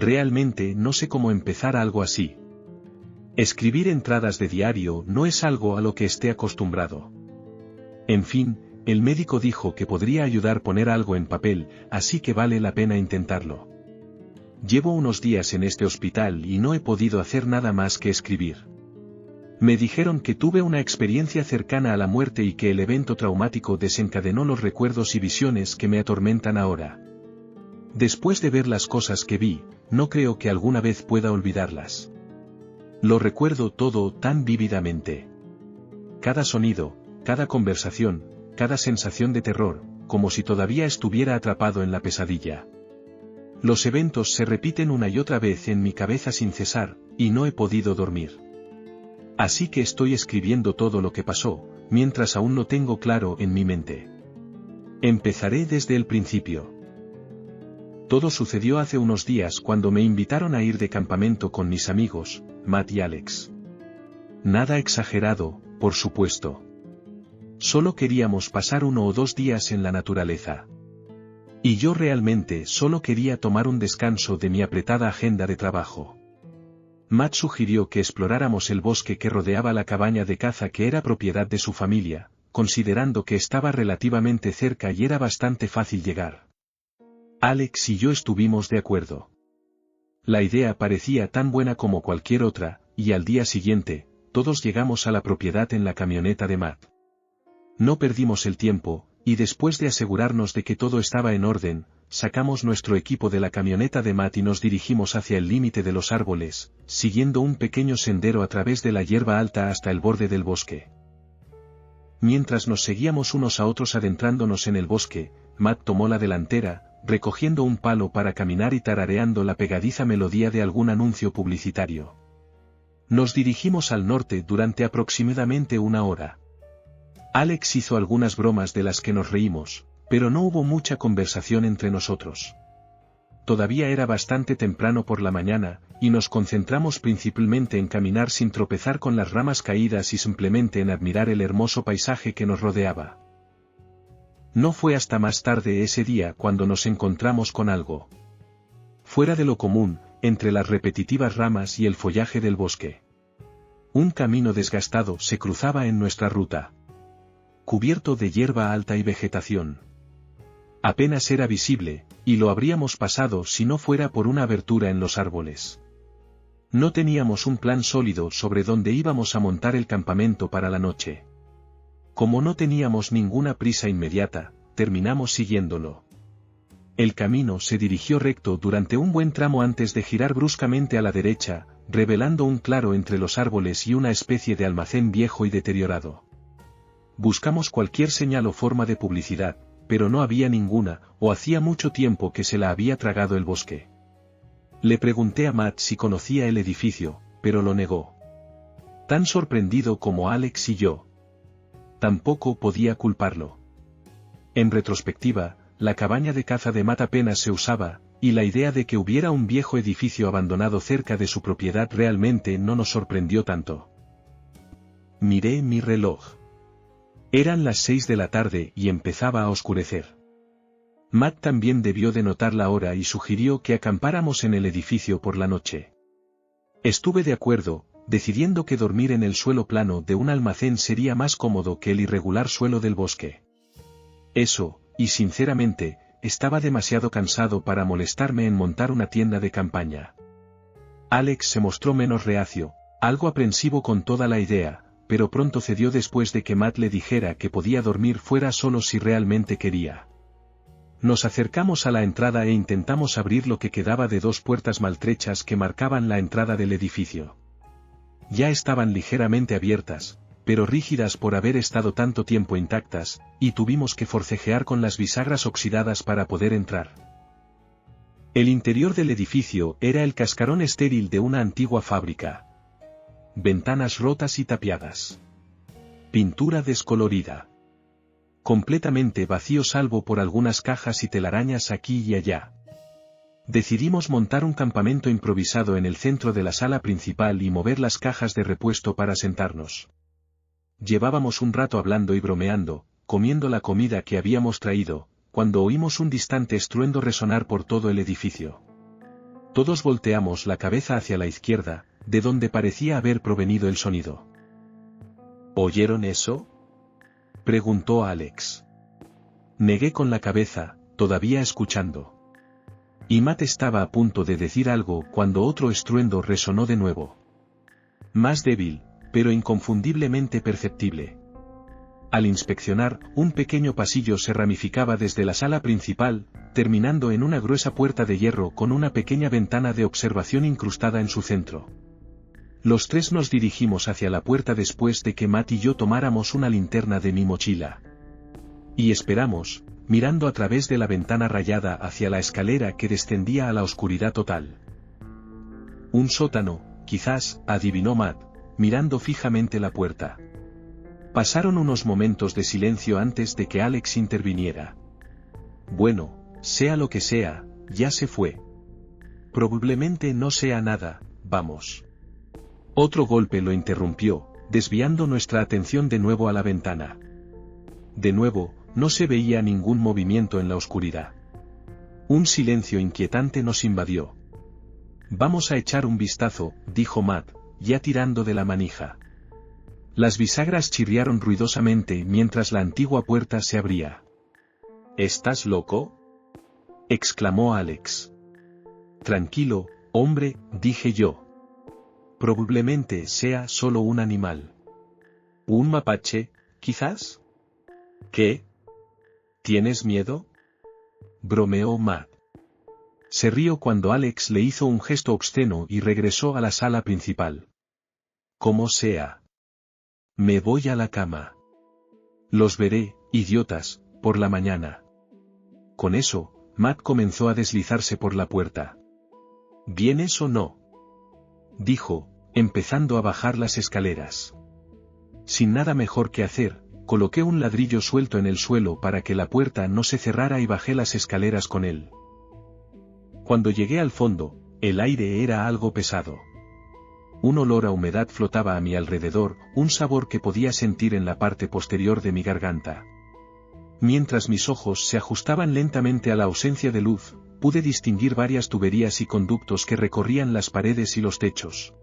Realmente no sé cómo empezar algo así. Escribir entradas de diario no es algo a lo que esté acostumbrado. En fin, el médico dijo que podría ayudar poner algo en papel, así que vale la pena intentarlo. Llevo unos días en este hospital y no he podido hacer nada más que escribir. Me dijeron que tuve una experiencia cercana a la muerte y que el evento traumático desencadenó los recuerdos y visiones que me atormentan ahora. Después de ver las cosas que vi, no creo que alguna vez pueda olvidarlas. Lo recuerdo todo tan vívidamente. Cada sonido, cada conversación, cada sensación de terror, como si todavía estuviera atrapado en la pesadilla. Los eventos se repiten una y otra vez en mi cabeza sin cesar, y no he podido dormir. Así que estoy escribiendo todo lo que pasó, mientras aún no tengo claro en mi mente. Empezaré desde el principio. Todo sucedió hace unos días cuando me invitaron a ir de campamento con mis amigos, Matt y Alex. Nada exagerado, por supuesto. Solo queríamos pasar 1 o 2 días en la naturaleza. Y yo realmente solo quería tomar un descanso de mi apretada agenda de trabajo. Matt sugirió que exploráramos el bosque que rodeaba la cabaña de caza que era propiedad de su familia, considerando que estaba relativamente cerca y era bastante fácil llegar. Alex y yo estuvimos de acuerdo. La idea parecía tan buena como cualquier otra, y al día siguiente, todos llegamos a la propiedad en la camioneta de Matt. No perdimos el tiempo, y después de asegurarnos de que todo estaba en orden, sacamos nuestro equipo de la camioneta de Matt y nos dirigimos hacia el límite de los árboles, siguiendo un pequeño sendero a través de la hierba alta hasta el borde del bosque. Mientras nos seguíamos unos a otros adentrándonos en el bosque, Matt tomó la delantera, recogiendo un palo para caminar y tarareando la pegadiza melodía de algún anuncio publicitario. Nos dirigimos al norte durante aproximadamente 1 hora. Alex hizo algunas bromas de las que nos reímos, pero no hubo mucha conversación entre nosotros. Todavía era bastante temprano por la mañana, y nos concentramos principalmente en caminar sin tropezar con las ramas caídas y simplemente en admirar el hermoso paisaje que nos rodeaba. No fue hasta más tarde ese día cuando nos encontramos con algo fuera de lo común, entre las repetitivas ramas y el follaje del bosque. Un camino desgastado se cruzaba en nuestra ruta, cubierto de hierba alta y vegetación. Apenas era visible, y lo habríamos pasado si no fuera por una abertura en los árboles. No teníamos un plan sólido sobre dónde íbamos a montar el campamento para la noche. Como no teníamos ninguna prisa inmediata, terminamos siguiéndolo. El camino se dirigió recto durante un buen tramo antes de girar bruscamente a la derecha, revelando un claro entre los árboles y una especie de almacén viejo y deteriorado. Buscamos cualquier señal o forma de publicidad, pero no había ninguna, o hacía mucho tiempo que se la había tragado el bosque. Le pregunté a Matt si conocía el edificio, pero lo negó. Tan sorprendido como Alex y yo. Tampoco podía culparlo. En retrospectiva, la cabaña de caza de Matt apenas se usaba, y la idea de que hubiera un viejo edificio abandonado cerca de su propiedad realmente no nos sorprendió tanto. Miré mi reloj. Eran las 6 de la tarde y empezaba a oscurecer. Matt también debió de notar la hora y sugirió que acampáramos en el edificio por la noche. Estuve de acuerdo, decidiendo que dormir en el suelo plano de un almacén sería más cómodo que el irregular suelo del bosque. Eso, y sinceramente, estaba demasiado cansado para molestarme en montar una tienda de campaña. Alex se mostró menos reacio, algo aprensivo con toda la idea, pero pronto cedió después de que Matt le dijera que podía dormir fuera solo si realmente quería. Nos acercamos a la entrada e intentamos abrir lo que quedaba de 2 puertas maltrechas que marcaban la entrada del edificio. Ya estaban ligeramente abiertas, pero rígidas por haber estado tanto tiempo intactas, y tuvimos que forcejear con las bisagras oxidadas para poder entrar. El interior del edificio era el cascarón estéril de una antigua fábrica. Ventanas rotas y tapiadas. Pintura descolorida. Completamente vacío salvo por algunas cajas y telarañas aquí y allá. Decidimos montar un campamento improvisado en el centro de la sala principal y mover las cajas de repuesto para sentarnos. Llevábamos un rato hablando y bromeando, comiendo la comida que habíamos traído, cuando oímos un distante estruendo resonar por todo el edificio. Todos volteamos la cabeza hacia la izquierda, de donde parecía haber provenido el sonido. ¿Oyeron eso?, preguntó Alex. Negué con la cabeza, todavía escuchando. Y Matt estaba a punto de decir algo cuando otro estruendo resonó de nuevo. Más débil, pero inconfundiblemente perceptible. Al inspeccionar, un pequeño pasillo se ramificaba desde la sala principal, terminando en una gruesa puerta de hierro con una pequeña ventana de observación incrustada en su centro. Los tres nos dirigimos hacia la puerta después de que Matt y yo tomáramos una linterna de mi mochila. Y esperamos, mirando a través de la ventana rayada hacia la escalera que descendía a la oscuridad total. Un sótano, quizás, adivinó Matt, mirando fijamente la puerta. Pasaron unos momentos de silencio antes de que Alex interviniera. Bueno, sea lo que sea, ya se fue. Probablemente no sea nada, vamos. Otro golpe lo interrumpió, desviando nuestra atención de nuevo a la ventana. De nuevo, no se veía ningún movimiento en la oscuridad. Un silencio inquietante nos invadió. Vamos a echar un vistazo, dijo Matt, ya tirando de la manija. Las bisagras chirriaron ruidosamente mientras la antigua puerta se abría. ¿Estás loco?, exclamó Alex. Tranquilo, hombre, dije yo. Probablemente sea solo un animal. ¿Un mapache, quizás? ¿Qué? ¿Tienes miedo?, bromeó Matt. Se rió cuando Alex le hizo un gesto obsceno y regresó a la sala principal. Como sea. Me voy a la cama. Los veré, idiotas, por la mañana. Con eso, Matt comenzó a deslizarse por la puerta. ¿Vienes o no?, dijo, empezando a bajar las escaleras. Sin nada mejor que hacer, coloqué un ladrillo suelto en el suelo para que la puerta no se cerrara y bajé las escaleras con él. Cuando llegué al fondo, el aire era algo pesado. Un olor a humedad flotaba a mi alrededor, un sabor que podía sentir en la parte posterior de mi garganta. Mientras mis ojos se ajustaban lentamente a la ausencia de luz, pude distinguir varias tuberías y conductos que recorrían las paredes y los techos.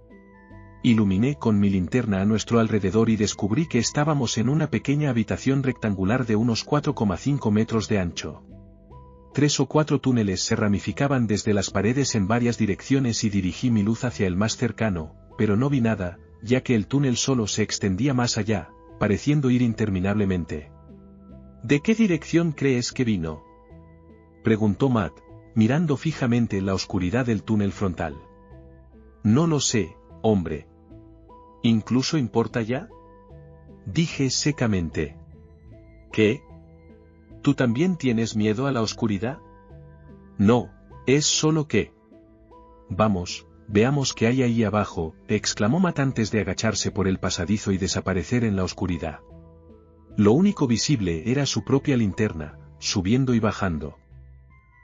Iluminé con mi linterna a nuestro alrededor y descubrí que estábamos en una pequeña habitación rectangular de unos 4,5 metros de ancho. 3 o 4 túneles se ramificaban desde las paredes en varias direcciones y dirigí mi luz hacia el más cercano, pero no vi nada, ya que el túnel solo se extendía más allá, pareciendo ir interminablemente. ¿De qué dirección crees que vino?, preguntó Matt, mirando fijamente la oscuridad del túnel frontal. No lo sé, hombre. ¿Incluso importa ya?, dije secamente. ¿Qué? ¿Tú también tienes miedo a la oscuridad? No, es solo que... Vamos, veamos qué hay ahí abajo, exclamó Matt antes de agacharse por el pasadizo y desaparecer en la oscuridad. Lo único visible era su propia linterna, subiendo y bajando.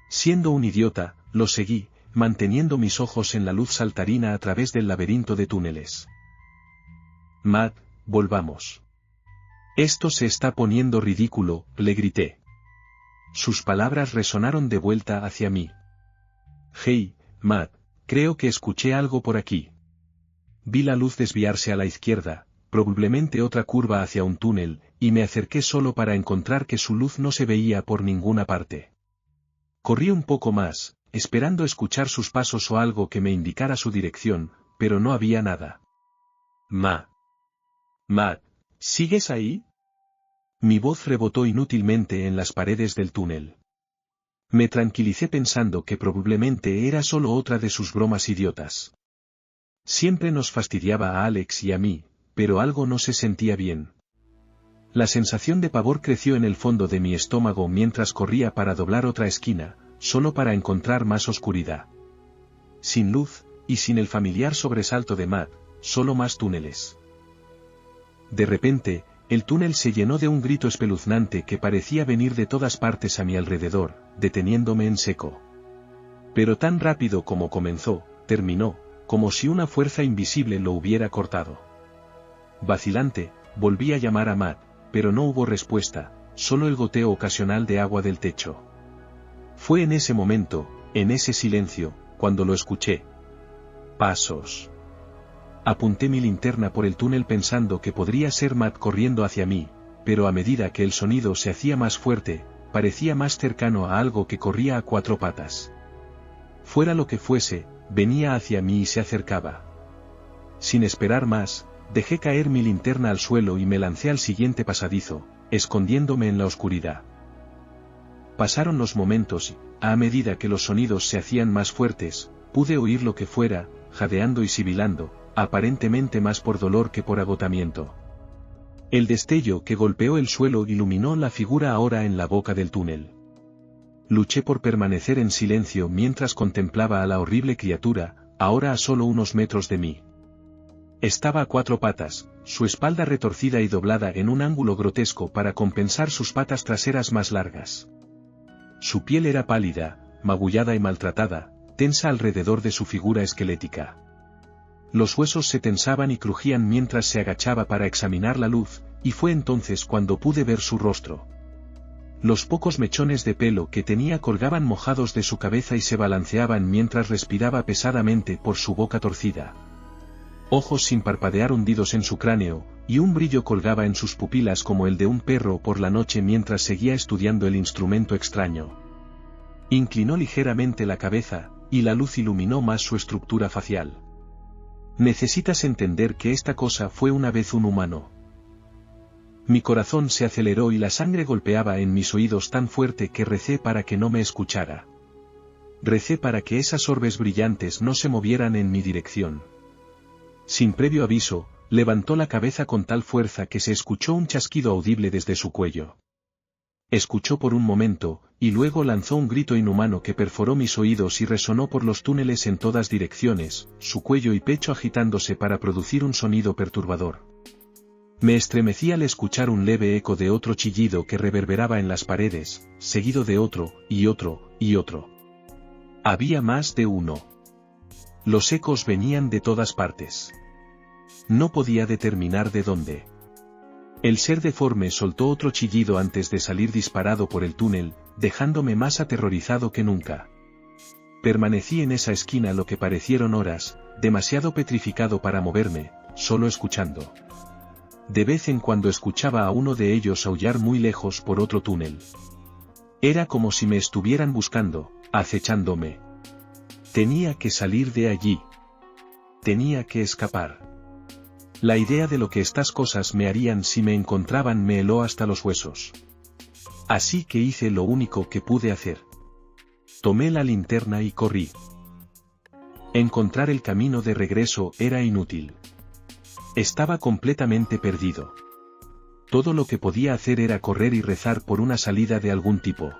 Siendo un idiota, lo seguí, manteniendo mis ojos en la luz saltarina a través del laberinto de túneles. Matt, volvamos. Esto se está poniendo ridículo, le grité. Sus palabras resonaron de vuelta hacia mí. Hey, Matt, creo que escuché algo por aquí. Vi la luz desviarse a la izquierda, probablemente otra curva hacia un túnel, y me acerqué solo para encontrar que su luz no se veía por ninguna parte. Corrí un poco más, esperando escuchar sus pasos o algo que me indicara su dirección, pero no había nada. Matt, ¿sigues ahí? Mi voz rebotó inútilmente en las paredes del túnel. Me tranquilicé pensando que probablemente era solo otra de sus bromas idiotas. Siempre nos fastidiaba a Alex y a mí, pero algo no se sentía bien. La sensación de pavor creció en el fondo de mi estómago mientras corría para doblar otra esquina, solo para encontrar más oscuridad. Sin luz, y sin el familiar sobresalto de Matt, solo más túneles. De repente, el túnel se llenó de un grito espeluznante que parecía venir de todas partes a mi alrededor, deteniéndome en seco. Pero tan rápido como comenzó, terminó, como si una fuerza invisible lo hubiera cortado. Vacilante, volví a llamar a Matt, pero no hubo respuesta, solo el goteo ocasional de agua del techo. Fue en ese momento, en ese silencio, cuando lo escuché. Pasos. Apunté mi linterna por el túnel pensando que podría ser Matt corriendo hacia mí, pero a medida que el sonido se hacía más fuerte, parecía más cercano a algo que corría a 4 patas. Fuera lo que fuese, venía hacia mí y se acercaba. Sin esperar más, dejé caer mi linterna al suelo y me lancé al siguiente pasadizo, escondiéndome en la oscuridad. Pasaron los momentos y, a medida que los sonidos se hacían más fuertes, pude oír lo que fuera, jadeando y sibilando, aparentemente más por dolor que por agotamiento. El destello que golpeó el suelo iluminó la figura ahora en la boca del túnel. Luché por permanecer en silencio mientras contemplaba a la horrible criatura, ahora a solo unos metros de mí. Estaba a 4 patas, su espalda retorcida y doblada en un ángulo grotesco para compensar sus patas traseras más largas. Su piel era pálida, magullada y maltratada, tensa alrededor de su figura esquelética. Los huesos se tensaban y crujían mientras se agachaba para examinar la luz, y fue entonces cuando pude ver su rostro. Los pocos mechones de pelo que tenía colgaban mojados de su cabeza y se balanceaban mientras respiraba pesadamente por su boca torcida. Ojos sin parpadear hundidos en su cráneo, y un brillo colgaba en sus pupilas como el de un perro por la noche mientras seguía estudiando el instrumento extraño. Inclinó ligeramente la cabeza, y la luz iluminó más su estructura facial. Necesitas entender que esta cosa fue una vez un humano. Mi corazón se aceleró y la sangre golpeaba en mis oídos tan fuerte que recé para que no me escuchara. Recé para que esas orbes brillantes no se movieran en mi dirección. Sin previo aviso, levantó la cabeza con tal fuerza que se escuchó un chasquido audible desde su cuello. Escuchó por un momento, y luego lanzó un grito inhumano que perforó mis oídos y resonó por los túneles en todas direcciones, su cuello y pecho agitándose para producir un sonido perturbador. Me estremecí al escuchar un leve eco de otro chillido que reverberaba en las paredes, seguido de otro, y otro, y otro. Había más de uno. Los ecos venían de todas partes. No podía determinar de dónde. El ser deforme soltó otro chillido antes de salir disparado por el túnel, dejándome más aterrorizado que nunca. Permanecí en esa esquina lo que parecieron horas, demasiado petrificado para moverme, solo escuchando. De vez en cuando escuchaba a uno de ellos aullar muy lejos por otro túnel. Era como si me estuvieran buscando, acechándome. Tenía que salir de allí. Tenía que escapar. La idea de lo que estas cosas me harían si me encontraban me heló hasta los huesos. Así que hice lo único que pude hacer. Tomé la linterna y corrí. Encontrar el camino de regreso era inútil. Estaba completamente perdido. Todo lo que podía hacer era correr y rezar por una salida de algún tipo.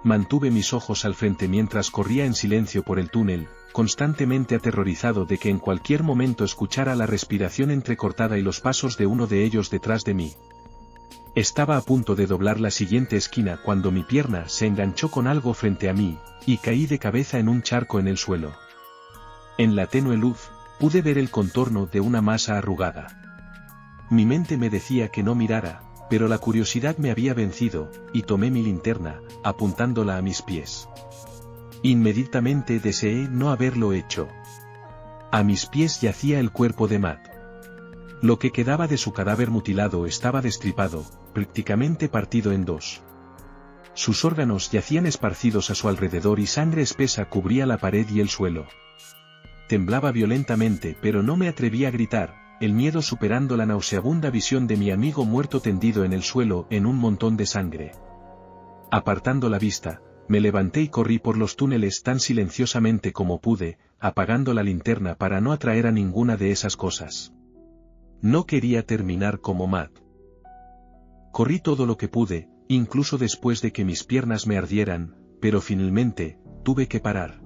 Mantuve mis ojos al frente mientras corría en silencio por el túnel, constantemente aterrorizado de que en cualquier momento escuchara la respiración entrecortada y los pasos de uno de ellos detrás de mí. Estaba a punto de doblar la siguiente esquina cuando mi pierna se enganchó con algo frente a mí, y caí de cabeza en un charco en el suelo. En la tenue luz, pude ver el contorno de una masa arrugada. Mi mente me decía que no mirara, pero la curiosidad me había vencido, y tomé mi linterna, apuntándola a mis pies. Inmediatamente deseé no haberlo hecho. A mis pies yacía el cuerpo de Matt. Lo que quedaba de su cadáver mutilado estaba destripado, prácticamente partido en dos. Sus órganos yacían esparcidos a su alrededor y sangre espesa cubría la pared y el suelo. Temblaba violentamente pero no me atreví a gritar, el miedo superando la nauseabunda visión de mi amigo muerto tendido en el suelo en un montón de sangre. Apartando la vista, me levanté y corrí por los túneles tan silenciosamente como pude, apagando la linterna para no atraer a ninguna de esas cosas. No quería terminar como Matt. Corrí todo lo que pude, incluso después de que mis piernas me ardieran, pero finalmente, tuve que parar.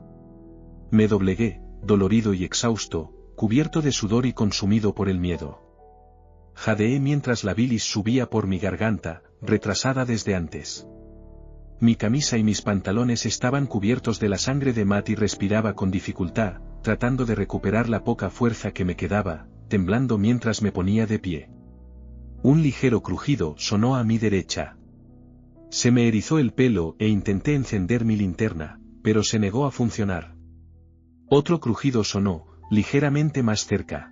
Me doblegué, dolorido y exhausto, cubierto de sudor y consumido por el miedo. Jadeé mientras la bilis subía por mi garganta, retrasada desde antes. Mi camisa y mis pantalones estaban cubiertos de la sangre de Matt y respiraba con dificultad, tratando de recuperar la poca fuerza que me quedaba, temblando mientras me ponía de pie. Un ligero crujido sonó a mi derecha. Se me erizó el pelo e intenté encender mi linterna, pero se negó a funcionar. Otro crujido sonó, ligeramente más cerca.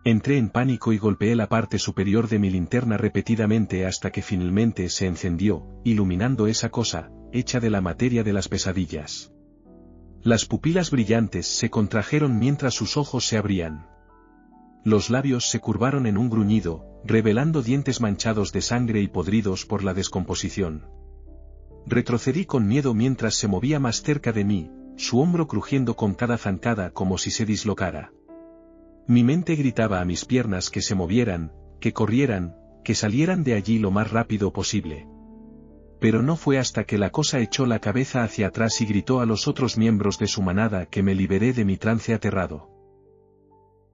Entré en pánico y golpeé la parte superior de mi linterna repetidamente hasta que finalmente se encendió, iluminando esa cosa, hecha de la materia de las pesadillas. Las pupilas brillantes se contrajeron mientras sus ojos se abrían. Los labios se curvaron en un gruñido, revelando dientes manchados de sangre y podridos por la descomposición. Retrocedí con miedo mientras se movía más cerca de mí, su hombro crujiendo con cada zancada como si se dislocara. Mi mente gritaba a mis piernas que se movieran, que corrieran, que salieran de allí lo más rápido posible. Pero no fue hasta que la cosa echó la cabeza hacia atrás y gritó a los otros miembros de su manada que me liberé de mi trance aterrado.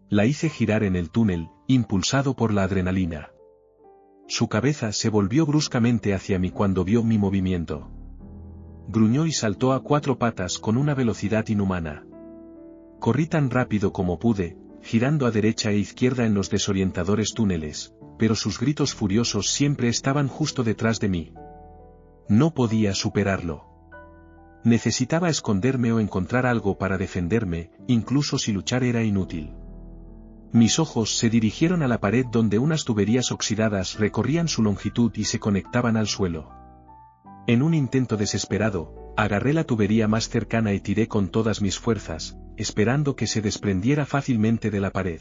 La hice girar en el túnel, impulsado por la adrenalina. Su cabeza se volvió bruscamente hacia mí cuando vio mi movimiento. Gruñó y saltó a 4 patas con una velocidad inhumana. Corrí tan rápido como pude, girando a derecha e izquierda en los desorientadores túneles, pero sus gritos furiosos siempre estaban justo detrás de mí. No podía superarlo. Necesitaba esconderme o encontrar algo para defenderme, incluso si luchar era inútil. Mis ojos se dirigieron a la pared donde unas tuberías oxidadas recorrían su longitud y se conectaban al suelo. En un intento desesperado, agarré la tubería más cercana y tiré con todas mis fuerzas, esperando que se desprendiera fácilmente de la pared.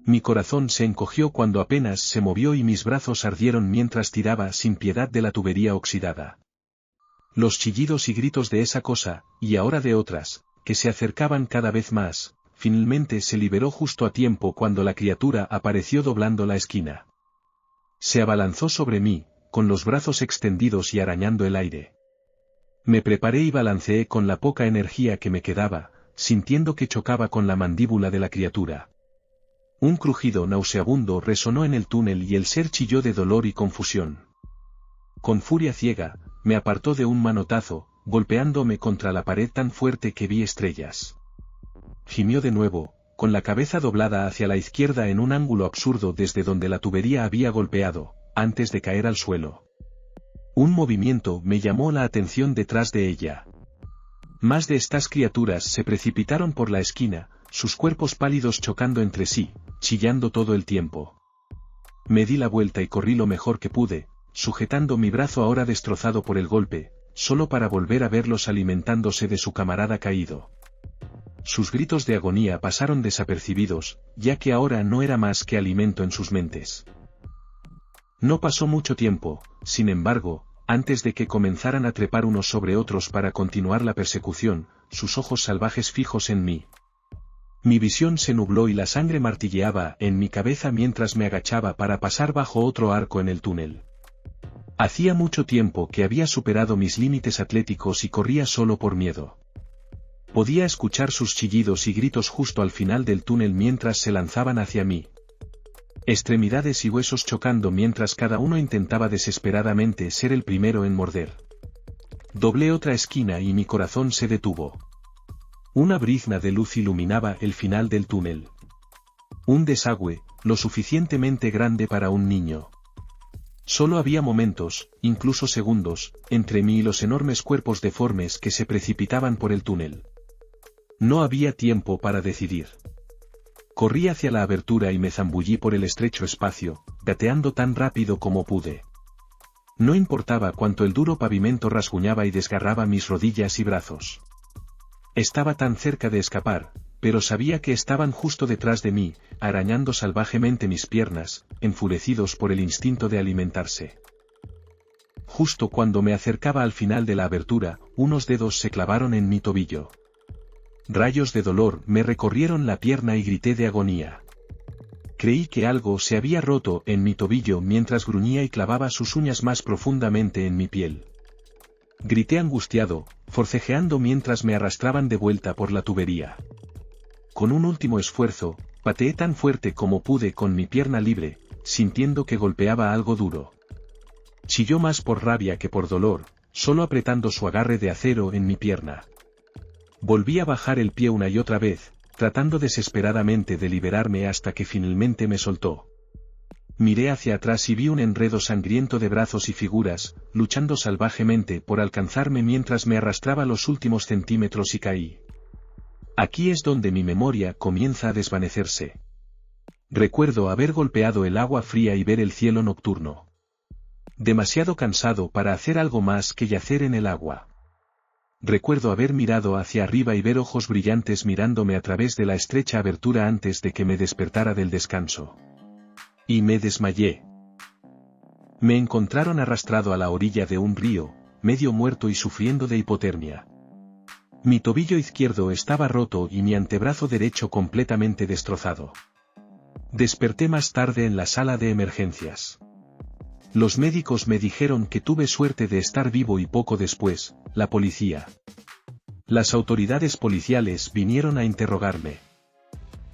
Mi corazón se encogió cuando apenas se movió y mis brazos ardieron mientras tiraba sin piedad de la tubería oxidada. Los chillidos y gritos de esa cosa, y ahora de otras, que se acercaban cada vez más, finalmente se liberó justo a tiempo cuando la criatura apareció doblando la esquina. Se abalanzó sobre mí, con los brazos extendidos y arañando el aire. Me preparé y balanceé con la poca energía que me quedaba, sintiendo que chocaba con la mandíbula de la criatura. Un crujido nauseabundo resonó en el túnel y el ser chilló de dolor y confusión. Con furia ciega, me apartó de un manotazo, golpeándome contra la pared tan fuerte que vi estrellas. Gimió de nuevo, con la cabeza doblada hacia la izquierda en un ángulo absurdo desde donde la tubería había golpeado, antes de caer al suelo. Un movimiento me llamó la atención detrás de ella. Más de estas criaturas se precipitaron por la esquina, sus cuerpos pálidos chocando entre sí, chillando todo el tiempo. Me di la vuelta y corrí lo mejor que pude, sujetando mi brazo ahora destrozado por el golpe, solo para volver a verlos alimentándose de su camarada caído. Sus gritos de agonía pasaron desapercibidos, ya que ahora no era más que alimento en sus mentes. No pasó mucho tiempo, sin embargo, antes de que comenzaran a trepar unos sobre otros para continuar la persecución, sus ojos salvajes fijos en mí. Mi visión se nubló y la sangre martilleaba en mi cabeza mientras me agachaba para pasar bajo otro arco en el túnel. Hacía mucho tiempo que había superado mis límites atléticos y corría solo por miedo. Podía escuchar sus chillidos y gritos justo al final del túnel mientras se lanzaban hacia mí. Extremidades y huesos chocando mientras cada uno intentaba desesperadamente ser el primero en morder. Doblé otra esquina y mi corazón se detuvo. Una brizna de luz iluminaba el final del túnel. Un desagüe, lo suficientemente grande para un niño. Solo había momentos, incluso segundos, entre mí y los enormes cuerpos deformes que se precipitaban por el túnel. No había tiempo para decidir. Corrí hacia la abertura y me zambullí por el estrecho espacio, gateando tan rápido como pude. No importaba cuánto el duro pavimento rasguñaba y desgarraba mis rodillas y brazos. Estaba tan cerca de escapar, pero sabía que estaban justo detrás de mí, arañando salvajemente mis piernas, enfurecidos por el instinto de alimentarse. Justo cuando me acercaba al final de la abertura, unos dedos se clavaron en mi tobillo. Rayos de dolor me recorrieron la pierna y grité de agonía. Creí que algo se había roto en mi tobillo mientras gruñía y clavaba sus uñas más profundamente en mi piel. Grité angustiado, forcejeando mientras me arrastraban de vuelta por la tubería. Con un último esfuerzo, pateé tan fuerte como pude con mi pierna libre, sintiendo que golpeaba algo duro. Chilló más por rabia que por dolor, solo apretando su agarre de acero en mi pierna. Volví a bajar el pie una y otra vez, tratando desesperadamente de liberarme hasta que finalmente me soltó. Miré hacia atrás y vi un enredo sangriento de brazos y figuras, luchando salvajemente por alcanzarme mientras me arrastraba los últimos centímetros y caí. Aquí es donde mi memoria comienza a desvanecerse. Recuerdo haber golpeado el agua fría y ver el cielo nocturno. Demasiado cansado para hacer algo más que yacer en el agua. Recuerdo haber mirado hacia arriba y ver ojos brillantes mirándome a través de la estrecha abertura antes de que me despertara del descanso. Y me desmayé. Me encontraron arrastrado a la orilla de un río, medio muerto y sufriendo de hipotermia. Mi tobillo izquierdo estaba roto y mi antebrazo derecho completamente destrozado. Desperté más tarde en la sala de emergencias. Los médicos me dijeron que tuve suerte de estar vivo y poco después, la policía. Las autoridades policiales vinieron a interrogarme.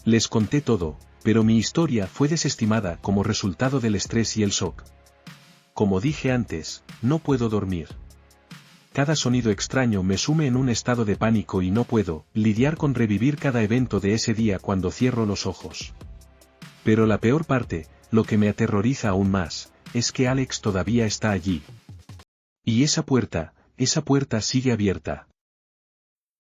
Les conté todo, pero mi historia fue desestimada como resultado del estrés y el shock. Como dije antes, no puedo dormir. Cada sonido extraño me sume en un estado de pánico y no puedo lidiar con revivir cada evento de ese día cuando cierro los ojos. Pero la peor parte, lo que me aterroriza aún más, es que Alex todavía está allí. Y esa puerta sigue abierta.